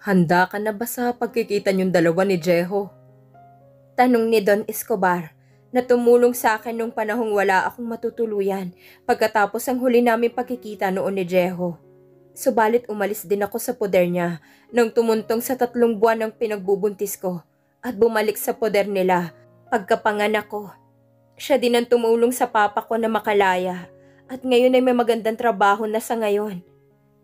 Handa ka na ba sa pagkikita niyong dalawa ni Jeho? Tanong ni Don Escobar na tumulong sa akin nung panahong wala akong matutuluyan pagkatapos ang huli namin pagkikita noon ni Jeho. Subalit umalis din ako sa poder niya nang tumuntong sa 3 buwan ng pinagbubuntis ko at bumalik sa poder nila pagkapanganak ko. Siya din ang tumulong sa papa ko na makalaya at ngayon ay may magandang trabaho na sa ngayon.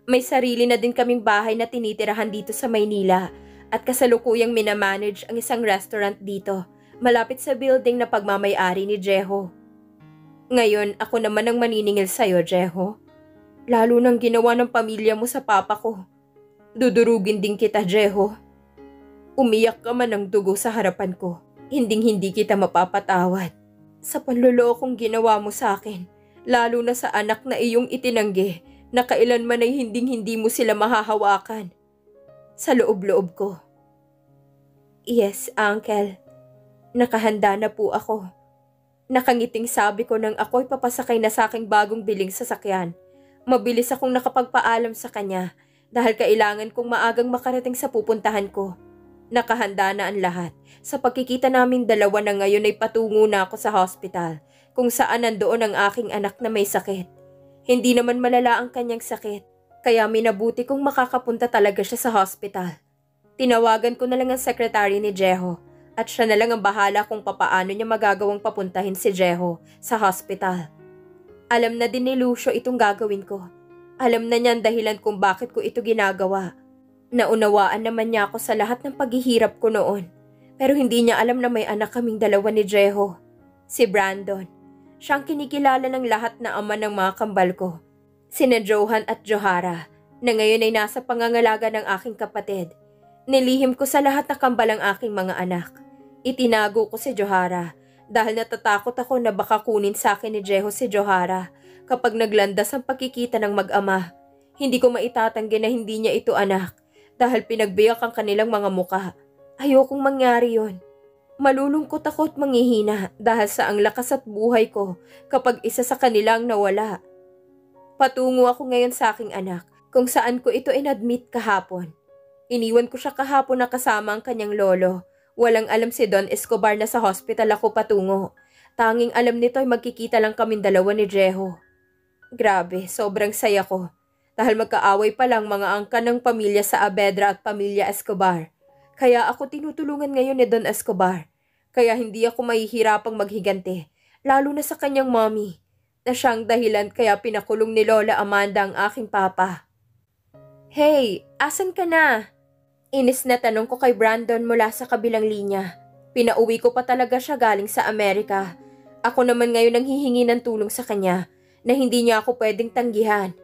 May sarili na din kaming bahay na tinitirahan dito sa Maynila at kasalukuyang minamanage ang isang restaurant dito malapit sa building na pagmamay-ari ni Jeho. Ngayon ako naman ang maniningil sa'yo, Jeho. Lalo nang ginawa ng pamilya mo sa papa ko. Dudurugin din kita, Jeho. Umiyak ka man ng dugo sa harapan ko. Hinding-hindi kita mapapatawad sa panlolokong ginawa mo sa akin, lalo na sa anak na iyong itinanggi na kailanman ay hinding-hindi mo sila mahahawakan. Sa loob-loob ko. Yes, Uncle. Nakahanda na po ako. Nakangiting sabi ko nang ako'y papasakay na sa aking bagong biling sasakyan. Mabilis akong nakapagpaalam sa kanya dahil kailangan kong maagang makarating sa pupuntahan ko. Nakahanda na ang lahat. Sa pagkikita naming dalawa na ngayon ay patungo na ako sa hospital kung saan nandoon ang aking anak na may sakit. Hindi naman malala ang kanyang sakit, kaya minabuti kong makakapunta talaga siya sa hospital. Tinawagan ko na lang ang sekretary ni Jeho at siya na lang ang bahala kung papaano niya magagawang papuntahin si Jeho sa hospital. Alam na din ni Lucio itong gagawin ko. Alam na niya ang dahilan kung bakit ko ito ginagawa. Naunawaan naman niya ako sa lahat ng paghihirap ko noon. Pero hindi niya alam na may anak kaming dalawa ni Jeho. Si Brandon. Siyang kinikilala ng lahat na ama ng mga kambal ko. Sina Johan at Johara, na ngayon ay nasa pangangalaga ng aking kapatid. Nilihim ko sa lahat na kambal ang aking mga anak. Itinago ko si Johara dahil natatakot ako na baka kunin sa akin ni Jeho si Johara kapag naglandas ang pagkikita ng mag-ama. Hindi ko maitatanggi na hindi niya ito anak dahil pinagbiyak ang kanilang mga muka. Ayokong mangyari yon. Malulungkot ako at manghihina dahil sa ang lakas at buhay ko kapag isa sa kanilang nawala. Patungo ako ngayon sa aking anak kung saan ko ito inadmit kahapon. Iniwan ko siya kahapon na kasama ang kanyang lolo. Walang alam si Don Escobar na sa hospital ako patungo. Tanging alam nito ay magkikita lang kaming dalawa ni Jeho. Grabe, sobrang saya ko. Dahil magkaaway pa lang mga angkan ng pamilya sa Avedra at pamilya Escobar. Kaya ako tinutulungan ngayon ni Don Escobar. Kaya hindi ako mahihirapang maghigante, lalo na sa kanyang mommy, na siyang dahilan kaya pinakulong ni Lola Amanda ang aking papa. Hey, asan ka na? Inis na tanong ko kay Brandon mula sa kabilang linya. Pinauwi ko pa talaga siya galing sa Amerika. Ako naman ngayon ang hihingi ng tulong sa kanya na hindi niya ako pwedeng tanggihan.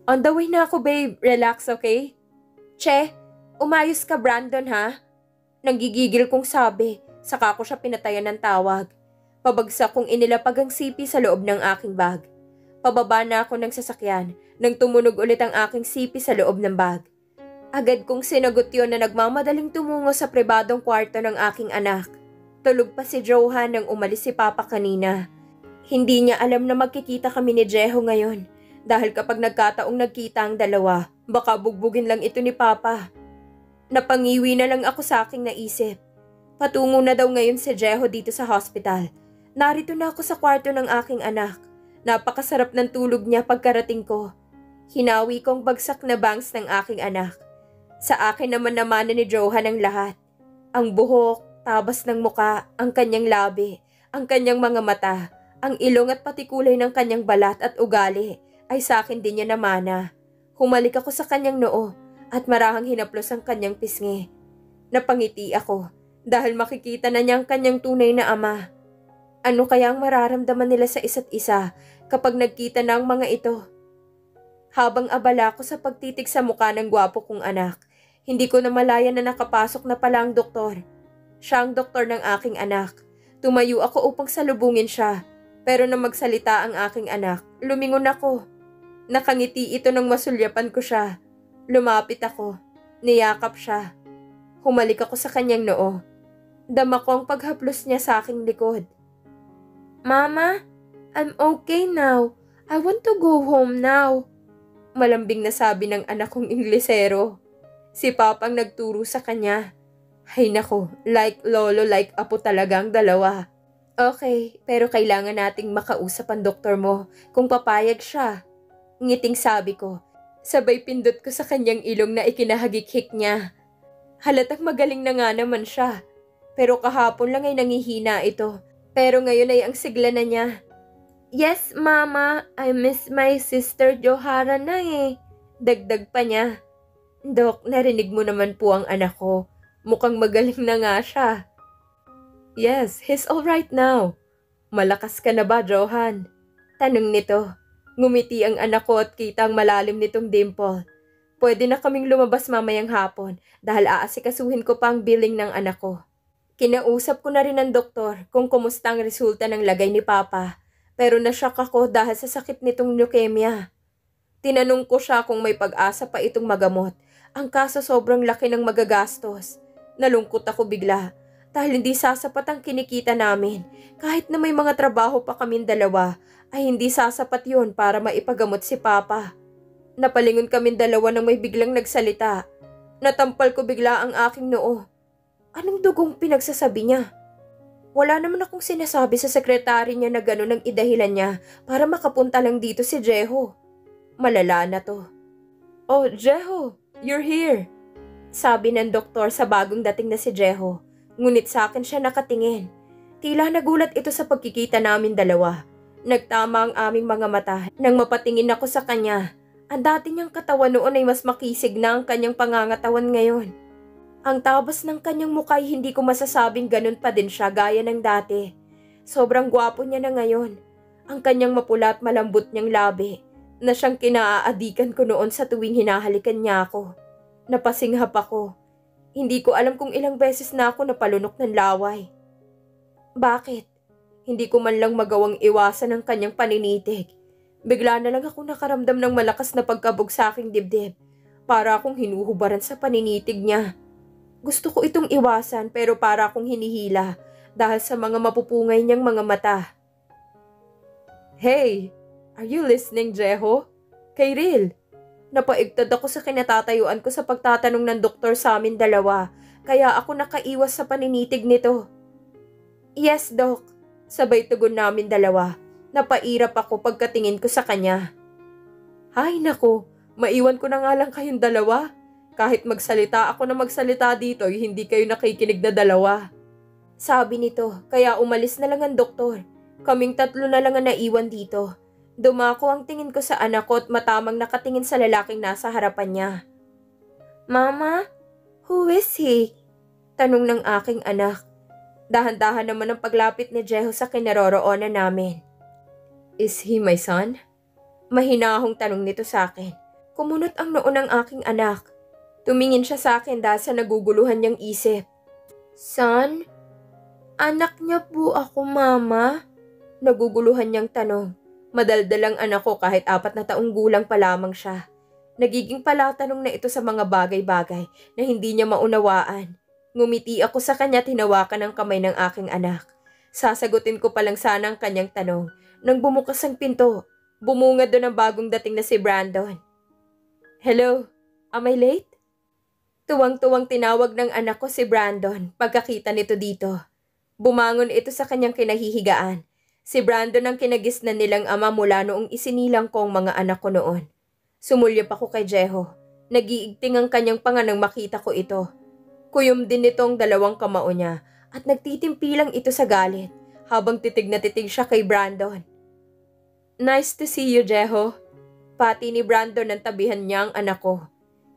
On the way na ako, babe. Relax, okay? Che, umayos ka, Brandon, ha? Nanggigigil kong sabi, saka ko siya pinatayan ng tawag. Pabagsak kong inilapag ang sipi sa loob ng aking bag. Pababa na ako ng sasakyan nang tumunog ulit ang aking sipi sa loob ng bag. Agad kong sinagot yon na nagmamadaling tumungo sa pribadong kwarto ng aking anak. Tulog pa si Johan nang umalis si Papa kanina. Hindi niya alam na magkikita kami ni Jeho ngayon dahil kapag nagkataong nagkita ang dalawa, baka bugbugin lang ito ni Papa. Napangiwi na lang ako sa aking naisip. Patungo na daw ngayon si Jeho dito sa hospital. Narito na ako sa kwarto ng aking anak. Napakasarap ng tulog niya pagkarating ko. Hinawi kong bagsak na bangs ng aking anak. Sa akin naman ni Johan ang lahat. Ang buhok, tabas ng muka, ang kanyang labi, ang kanyang mga mata, ang ilong at pati kulay ng kanyang balat at ugali ay sa akin din niya namana. Humalik ako sa kanyang noo at marahang hinaplos ang kanyang pisngi. Napangiti ako dahil makikita na niya ang kanyang tunay na ama. Ano kaya ang mararamdaman nila sa isa't isa kapag nagkita na ang mga ito? Habang abala ko sa pagtitig sa mukha ng gwapo kong anak, hindi ko na malaya na nakapasok na pala ang doktor. Siya ang doktor ng aking anak. Tumayo ako upang salubungin siya, pero nang magsalita ang aking anak, lumingon ako. Nakangiti ito nang masulyapan ko siya. Lumapit ako. Niyakap siya. Humalik ako sa kanyang noo. Dama ko ang paghaplos niya sa aking likod. Mama, I'm okay now. I want to go home now. Malambing na sabi ng anak kong Inglesero. Si Papa ang nagturo sa kanya. Hay nako, like lolo, like apo talagang dalawa. Okay, pero kailangan nating makausap ang doktor mo kung papayag siya. Ngiting sabi ko. Sabay pindot ko sa kanyang ilong na ikinahagik-hik niya. Halatang magaling na nga naman siya. Pero kahapon lang ay nangihina ito. Pero ngayon ay ang sigla na niya. Yes, Mama. I miss my sister Johara na eh. Dagdag pa niya. Dok, narinig mo naman po ang anak ko. Mukhang magaling na nga siya. Yes, he's alright now. Malakas ka na ba, Johan? Tanong nito. Ngumiti ang anak ko at kita ang malalim nitong dimple. Pwede na kaming lumabas mamayang hapon dahil aasikasuhin ko pa ang billing ng anak ko. Kinausap ko na rin ang doktor kung kumusta ang resulta ng lagay ni Papa. Pero nasyak ako dahil sa sakit nitong leukemia. Tinanong ko siya kung may pag-asa pa itong magamot. Ang kaso sobrang laki ng magagastos. Nalungkot ako bigla dahil hindi sasapat ang kinikita namin. Kahit na may mga trabaho pa kaming dalawa, ay hindi sasapat yun para maipagamot si Papa. Napalingon kaming dalawa nang may biglang nagsalita. Natampal ko bigla ang aking noo. Anong dugong pinagsasabi niya? Wala naman akong sinasabi sa sekretary niya na gano'n ang idahilan niya para makapunta lang dito si Jeho. Malala na to. Oh, Jeho, you're here. Sabi ng doktor sa bagong dating na si Jeho. Ngunit sa akin siya nakatingin. Tila nagulat ito sa pagkikita namin dalawa. Nagtama ang aming mga mata nang mapatingin ako sa kanya. Ang dati niyang katawan noon ay mas makisig na ang kanyang pangangatawan ngayon. Ang tabas ng kanyang mukha ay hindi ko masasabing ganun pa din siya gaya ng dati. Sobrang gwapo niya na ngayon. Ang kanyang mapula at malambot niyang labi na siyang kinaaadikan ko noon sa tuwing hinahalikan niya ako. Napasinghap ako. Hindi ko alam kung ilang beses na ako napalunok ng laway. Bakit? Hindi ko man lang magawang iwasan ang kanyang paninitig. Bigla na lang ako nakaramdam ng malakas na pagkabog sa aking dibdib. Para akong hinuhubaran sa paninitig niya. Gusto ko itong iwasan pero para akong hinihila dahil sa mga mapupungay niyang mga mata. Hey, are you listening, Jeho? Kay Ril. Napaigtad ako sa kinatatayuan ko sa pagtatanong ng doktor sa amin dalawa, kaya ako nakaiwas sa paninitig nito. Yes, Doc. Sabay tugon namin dalawa. Napairap ako pagkatingin ko sa kanya. Ay nako, maiwan ko na nga lang kayong dalawa. Kahit magsalita ako na magsalita dito, hindi kayo nakikinig na dalawa. Sabi nito, kaya umalis na lang ang doktor. Kaming tatlo na lang ang naiwan dito. Dumako ang tingin ko sa anak ko at matamang nakatingin sa lalaking nasa harapan niya. Mama, who is he? Tanong ng aking anak. Dahan-dahan naman ang paglapit ni Jeho sa kinaroroonan namin. Is he my son? Mahinahong tanong nito sa akin. Kumunot ang noo ng aking anak. Tumingin siya sa akin dahil sa naguguluhan niyang isip. Son? Anak niya po ako, Mama? Naguguluhan niyang tanong. Madaldalang anak ko kahit 4 na taong gulang pa lamang siya. Nagiging palatanong na ito sa mga bagay-bagay na hindi niya maunawaan. Ngumiti ako sa kanya at hinawakan ang kamay ng aking anak. Sasagutin ko palang sana ang kanyang tanong. Nang bumukas ang pinto, bumungad doon ang bagong dating na si Brandon. Hello, am I late? Tuwang-tuwang tinawag ng anak ko si Brandon pagkakita nito dito. Bumangon ito sa kanyang kinahihigaan. Si Brandon ang kinagisnan nilang ama mula noong isinilang ko ang mga anak ko noon. Sumulyap ako kay Jeho. Nag-iigting ang kanyang panga nang makita ko ito. Kuyom din nitong 2 kamao niya at nagtitimpilang ito sa galit habang titig na titig siya kay Brandon. Nice to see you, Jeho. Pati ni Brandon ang tabihan niya ang anak ko.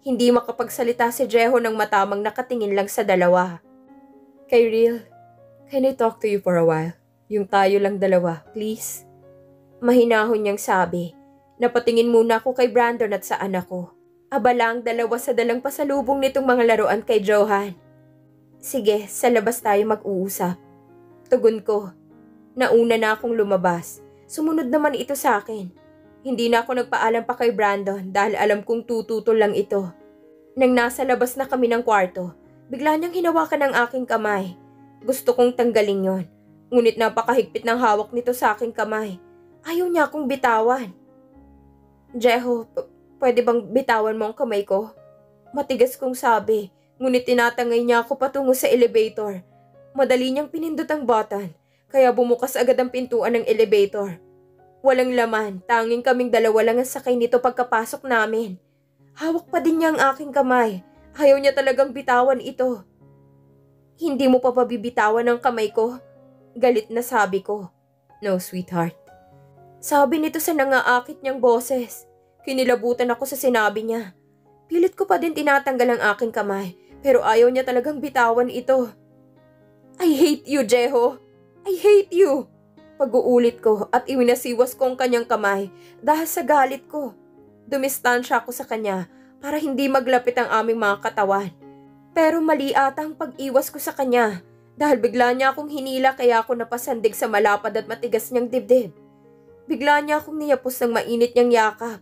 Hindi makapagsalita si Jeho nang matamang nakatingin lang sa dalawa. Kyril, can I talk to you for a while? Yung tayo lang dalawa, please. Mahinahon niyang sabi. Napatingin muna ako kay Brandon at sa anak ko. Abala ang dalawa sa dalang pasalubong nitong mga laruan kay Johan. Sige, sa labas tayo mag-uusap. Tugon ko. Nauna na akong lumabas. Sumunod naman ito sa akin. Hindi na ako nagpaalam pa kay Brandon dahil alam kong tututol lang ito. Nang nasa labas na kami ng kwarto, bigla niyang hinawakan ang aking kamay. Gusto kong tanggalin yon. Ngunit napakahigpit ng hawak nito sa aking kamay. Ayaw niya akong bitawan. Jeho, Pwede bang bitawan mo ang kamay ko? Matigas kong sabi, ngunit tinatangay niya ako patungo sa elevator. Madali niyang pinindot ang button, kaya bumukas agad ang pintuan ng elevator. Walang laman, tanging kaming dalawa lang ang sakay nito pagkapasok namin. Hawak pa din niya ang aking kamay. Ayaw niya talagang bitawan ito. Hindi mo pa pabibitawan ang kamay ko? Galit na sabi ko. No, sweetheart. Sabi nito sa nangaakit niyang boses. Kinilabutan ako sa sinabi niya. Pilit ko pa din tinatanggal ang aking kamay, pero ayaw niya talagang bitawan ito. I hate you, Jeho. I hate you. Pag-uulit ko at iwinasiwas ko ang kanyang kamay dahil sa galit ko. Dumistansya ako sa kanya para hindi maglapit ang aming mga katawan. Pero mali ata ang pag-iwas ko sa kanya dahil bigla niya akong hinila kaya ako napasandig sa malapad at matigas niyang dibdib. Bigla niya akong niyapos ng mainit niyang yakap.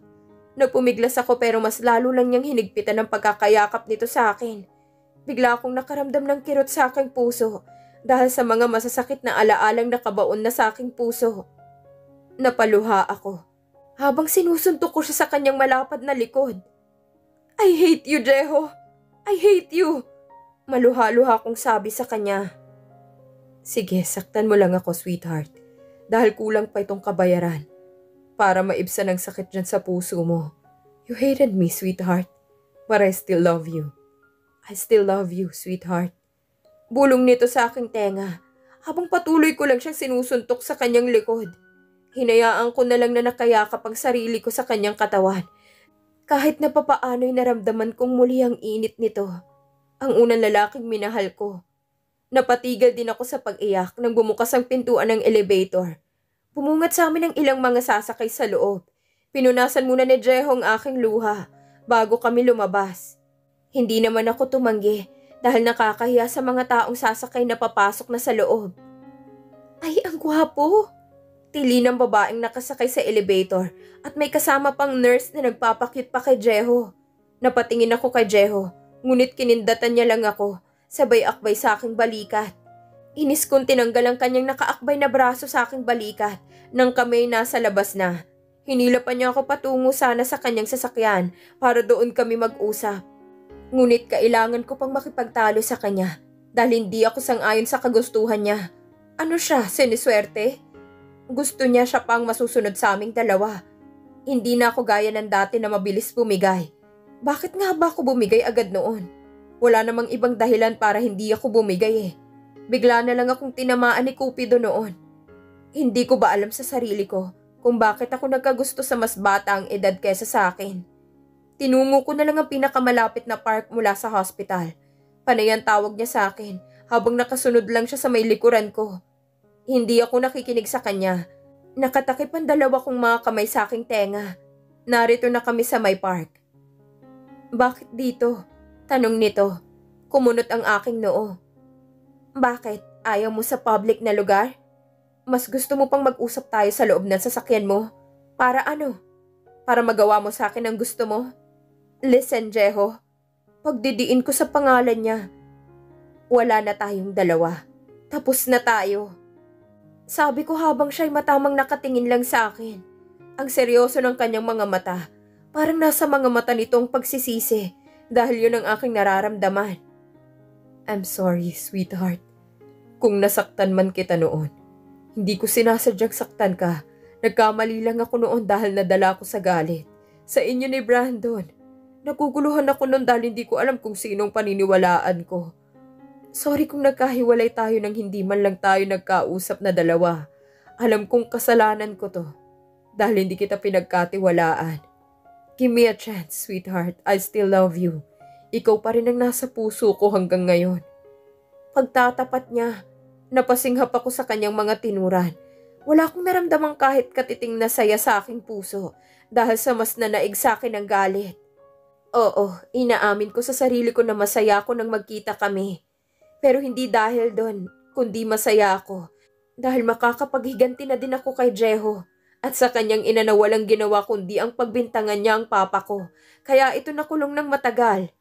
Nagpumiglas ako pero mas lalo lang niyang hinigpitan ang pagkakayakap nito sa akin. Bigla akong nakaramdam ng kirot sa aking puso dahil sa mga masasakit na alaalang nakabaon na sa aking puso. Napaluha ako habang sinusuntok ko siya sa kanyang malapad na likod. I hate you, Jeho. I hate you. Maluha-luha kong sabi sa kanya. Sige, saktan mo lang ako, sweetheart. Dahil kulang pa itong kabayaran para maibsan ang sakit dyan sa puso mo. You hated me, sweetheart. But I still love you. I still love you, sweetheart. Bulong nito sa aking tenga habang patuloy ko lang siyang sinusuntok sa kanyang likod. Hinayaan ko na lang na nakayakap ang sarili ko sa kanyang katawan. Kahit na papaano'y naramdaman kong muli ang init nito. Ang unang lalaking minahal ko. Napatigil din ako sa pag-iyak nang bumukas ang pintuan ng elevator. Pumungat sa amin ang ilang mga sasakay sa loob. Pinunasan muna ni Jeho ang aking luha bago kami lumabas. Hindi naman ako tumanggi dahil nakakahiya sa mga taong sasakay na papasok na sa loob. Ay, ang gwapo! Tili ng babaeng nakasakay sa elevator at may kasama pang nurse na nagpapakyut pa kay Jeho. Napatingin ako kay Jeho, ngunit kinindatan niya lang ako, sabay akbay sa aking balikat. Inis kong tinanggal ang kanyang nakaakbay na braso sa aking balikat nang kami nasa labas na. Hinila pa niya ako patungo sana sa kanyang sasakyan para doon kami mag-usap. Ngunit kailangan ko pang makipagtalo sa kanya dahil hindi ako sang-ayon sa kagustuhan niya. Ano siya, siniswerte? Gusto niya siya pang masusunod sa aming dalawa. Hindi na ako gaya ng dati na mabilis bumigay. Bakit nga ba ako bumigay agad noon? Wala namang ibang dahilan para hindi ako bumigay eh. Bigla na lang akong tinamaan ni Cupido noon. Hindi ko ba alam sa sarili ko kung bakit ako nagkagusto sa mas bata ang edad kesa sa akin. Tinungo ko na lang ang pinakamalapit na park mula sa hospital. Panay ang tawag niya sa akin habang nakasunod lang siya sa may likuran ko. Hindi ako nakikinig sa kanya. Nakatakip ang dalawa kong mga kamay sa aking tenga. Narito na kami sa may park. Bakit dito? Tanong nito. Kumunot ang aking noo. Bakit? Ayaw mo sa public na lugar? Mas gusto mo pang mag-usap tayo sa loob ng sasakyan mo? Para ano? Para magawa mo sa akin ang gusto mo? Listen, Jeho. Pagdidiin ko sa pangalan niya. Wala na tayong dalawa. Tapos na tayo. Sabi ko habang siya'y matamang nakatingin lang sa akin. Ang seryoso ng kanyang mga mata. Parang nasa mga mata nitong pagsisisi dahil yun ang aking nararamdaman. I'm sorry, sweetheart. Kung nasaktan man kita noon. Hindi ko sinasadyang saktan ka. Nagkamali lang ako noon dahil nadala ko sa galit. Sa inyo ni Brandon. Naguguluhan ako noon dahil hindi ko alam kung sinong paniniwalaan ko. Sorry kung nagkahiwalay tayo nang hindi man lang tayo nagkausap na dalawa. Alam kong kasalanan ko to. Dahil hindi kita pinagkatiwalaan. Give me a chance, sweetheart. I still love you. Ikaw pa rin ang nasa puso ko hanggang ngayon. Pagtatapat niya, napasinghap ako sa kanyang mga tinuran. Wala akong naramdamang kahit katiting na saya sa aking puso dahil sa mas nanaig sa akin ang galit. Oo, inaamin ko sa sarili ko na masaya ako nang magkita kami. Pero hindi dahil doon, kundi masaya ako. Dahil makakapaghiganti na din ako kay Jeho. At sa kanyang ina na walang ginawa kundi ang pagbintangan niya ang papa ko. Kaya ito nakulong ng matagal.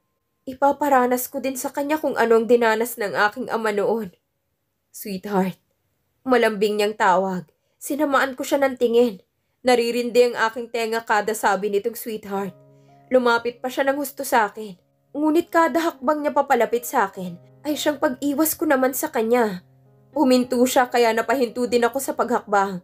Ipaparanas ko din sa kanya kung anong dinanas ng aking ama noon. Sweetheart, malambing niyang tawag. Sinamaan ko siya ng tingin. Naririndi ang aking tenga kada sabi nitong sweetheart. Lumapit pa siya ng husto sa akin. Ngunit kada hakbang niya papalapit sa akin ay siyang pag-iwas ko naman sa kanya. Huminto siya kaya napahinto din ako sa paghakbang.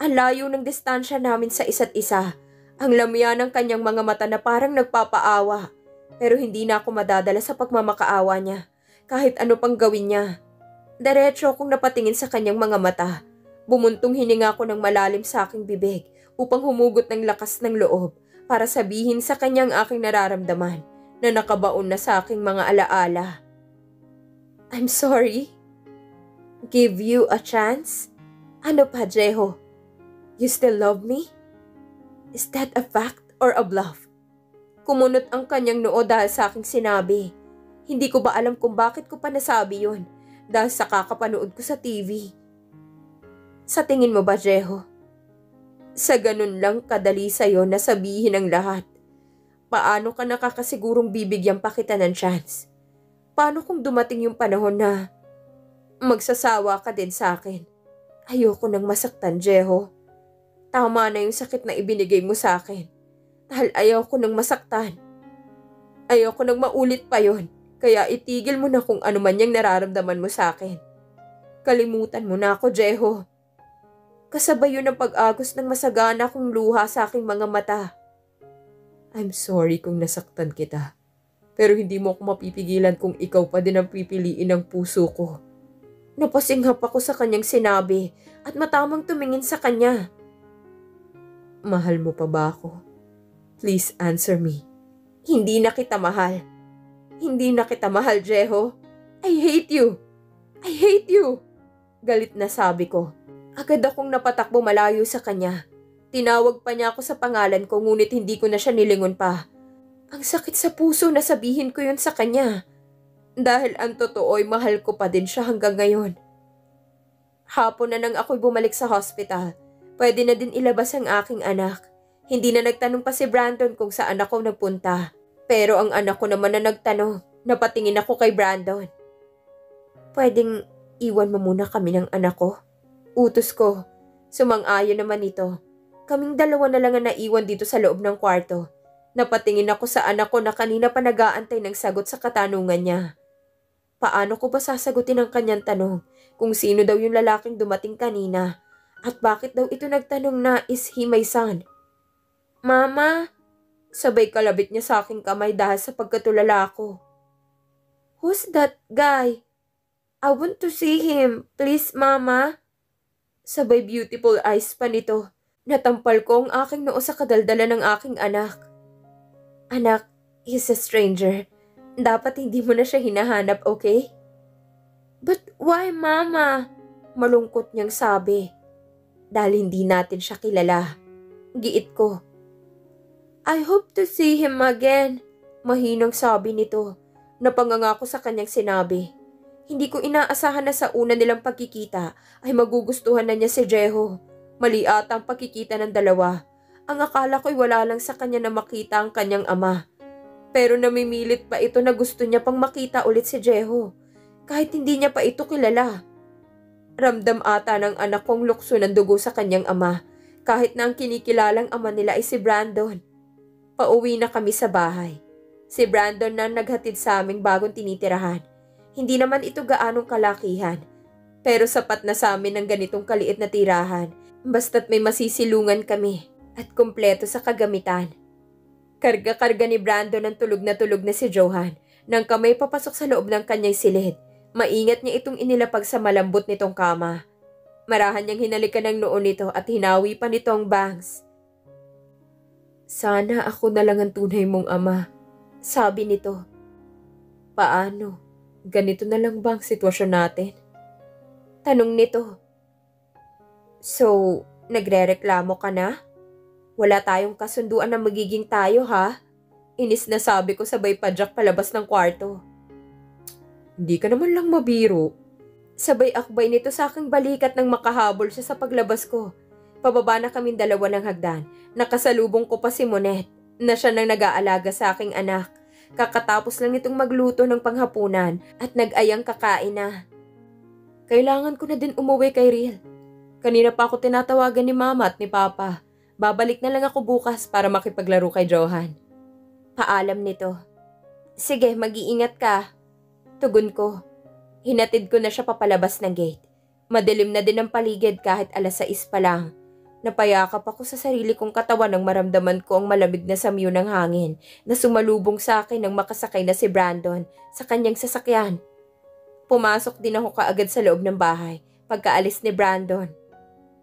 Ang layo ng distansya namin sa isa't isa. Ang lamya ng kanyang mga mata na parang nagpapaawa. Pero hindi na ako madadala sa pagmamakaawa niya. Kahit ano pang gawin niya. Diretso akong napatingin sa kanyang mga mata. Bumuntong hininga ko ng malalim sa aking bibig upang humugot ng lakas ng loob para sabihin sa kanyang aking nararamdaman na nakabaon na sa aking mga alaala. I'm sorry. Give you a chance? Ano pa, Jeho? You still love me? Is that a fact or a bluff? Kumunot ang kanyang noo dahil sa aking sinabi. Hindi ko ba alam kung bakit ko pa nasabi yun dahil sa kakapanood ko sa TV. Sa tingin mo ba, Jeho? Sa ganun lang kadali sa'yo na sabihin ang lahat. Paano ka nakakasigurong bibigyan pa kita ng chance? Paano kung dumating yung panahon na magsasawa ka din sa akin? Ayoko nang masaktan, Jeho. Tama na yung sakit na ibinigay mo sa akin. Dahil ayoko nang masaktan. Ayoko nang maulit pa yon. Kaya itigil mo na kung ano man yung nararamdaman mo sa akin. Kalimutan mo na ako, Jeho. Kasabay yun ang pag-agos ng masagana kong luha sa aking mga mata. I'm sorry kung nasaktan kita. Pero hindi mo ako mapipigilan kung ikaw pa din ang pipiliin ng puso ko. Napasinghap ako sa kanyang sinabi at matamang tumingin sa kanya. Mahal mo pa ba ako? Please answer me. Hindi na kita mahal. Hindi na kita mahal, Jeho. I hate you. I hate you. Galit na sabi ko. Agad akong napatakbo malayo sa kanya. Tinawag pa niya ako sa pangalan ko ngunit hindi ko na siya nilingon pa. Ang sakit sa puso na sabihin ko yun sa kanya. Dahil ang totoo ay mahal ko pa din siya hanggang ngayon. Hapon na nang ako'y bumalik sa hospital. Pwede na din ilabas ang aking anak. Hindi na nagtanong pa si Brandon kung saan ako nagpunta. Pero ang anak ko naman na nagtanong. Napatingin ako kay Brandon. Pwedeng iwan mo muna kami ng anak ko? Utos ko. Sumang-ayon naman ito. Kaming dalawa na lang ang naiwan dito sa loob ng kwarto. Napatingin ako sa anak ko na kanina pa nag-aantay ng sagot sa katanungan niya. Paano ko ba sasagutin ang kanyang tanong kung sino daw yung lalaking dumating kanina? At bakit daw ito nagtanong na is he my son? Mama! Sabay kalabit niya sa aking kamay dahil sa pagkatulala ko. Who's that guy? I want to see him. Please, Mama. Sabay beautiful eyes pa nito. Natampal ko ang aking noo sa kadaldala ng aking anak. Anak, he's a stranger. Dapat hindi mo na siya hinahanap, okay? But why, Mama? Malungkot niyang sabi. Dahil hindi natin siya kilala. Giit ko. I hope to see him again. Mahinang sabi nito. Napangangako sa kanyang sinabi. Hindi ko inaasahan na sa una nilang pagkikita ay magugustuhan na niya si Jeho. Mali ata ang pagkikita ng dalawa. Ang akala ko'y wala lang sa kanya na makita ang kanyang ama. Pero namimilit pa ito na gusto niya pang makita ulit si Jeho. Kahit hindi niya pa ito kilala. Ramdam ata ng anak kong lukso ng dugo sa kanyang ama. Kahit na ang kinikilalang ama nila ay si Brandon. Pauwi na kami sa bahay. Si Brandon na naghatid sa aming bagong tinitirahan. Hindi naman ito gaanong kalakihan. Pero sapat na sa amin ng ganitong kaliit na tirahan. Basta't may masisilungan kami at kumpleto sa kagamitan. Karga-karga ni Brandon ang tulog na si Johan. Nang kamay papasok sa loob ng kanyang silid. Maingat niya itong inilapag sa malambot nitong kama. Marahan niyang hinalikan ng noo nito at hinawi pa nito ang bangs. Sana ako na lang ang tunay mong ama, sabi nito. Paano? Ganito na lang ba ang sitwasyon natin? Tanong nito. So, nagrereklamo ka na? Wala tayong kasunduan na magiging tayo, ha? Inis na sabi ko sabay padyak palabas ng kwarto. Hindi ka naman lang mabiro. Sabay akbay nito sa aking balikat nang makahabol siya sa paglabas ko. Pababa na kaming dalawa ng hagdan. Nakasalubong ko pa si Monet na siya nang nag-aalaga sa aking anak. Kakatapos lang nitong magluto ng panghapunan at nag-ayang kakain na. Kailangan ko na din umuwi kay Riel. Kanina pa ako tinatawagan ni Mama at ni Papa. Babalik na lang ako bukas para makipaglaro kay Johan. Paalam nito. Sige, mag-iingat ka. Tugon ko. Hinatid ko na siya papalabas ng gate. Madilim na din ang paligid kahit 6:00 pa lang. Napayakap ako sa sarili kong katawan nang maramdaman ko ang malamig na samyo ng hangin na sumalubong sa akin nang makasakay na si Brandon sa kanyang sasakyan. Pumasok din ako kaagad sa loob ng bahay pagkaalis ni Brandon.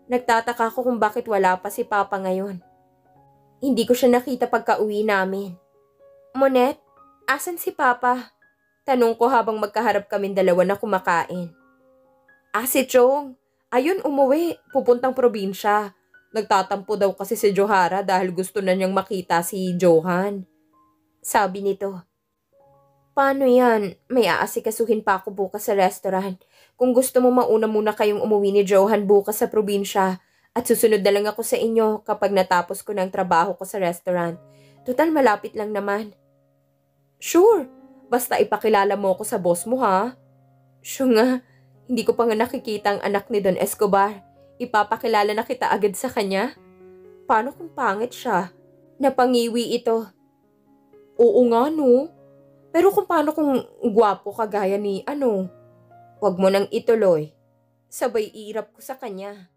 Nagtataka ako kung bakit wala pa si Papa ngayon. Hindi ko siya nakita pagka-uwi namin. Monet, asan si Papa? Tanong ko habang magkaharap kaming dalawa na kumakain. Si Chong. Ayun, umuwi. Pupuntang probinsya. Nagtatampo daw kasi si Johara dahil gusto na niyang makita si Johan. Sabi nito. Paano yan? May aasikasuhin pa ako bukas sa restaurant. Kung gusto mo mauna muna kayong umuwi ni Johan bukas sa probinsya at susunod na lang ako sa inyo kapag natapos ko ng trabaho ko sa restaurant. Total malapit lang naman. Sure. Basta ipakilala mo ako sa boss mo ha. Sure nga. Hindi ko pa nga nakikita ang anak ni Don Escobar. Ipapakilala na kita agad sa kanya? Paano kung pangit siya? Napangiwi ito. Oo nga no. Pero kung paano kung gwapo kagaya ni Wag mo nang ituloy. Sabay irap ko sa kanya.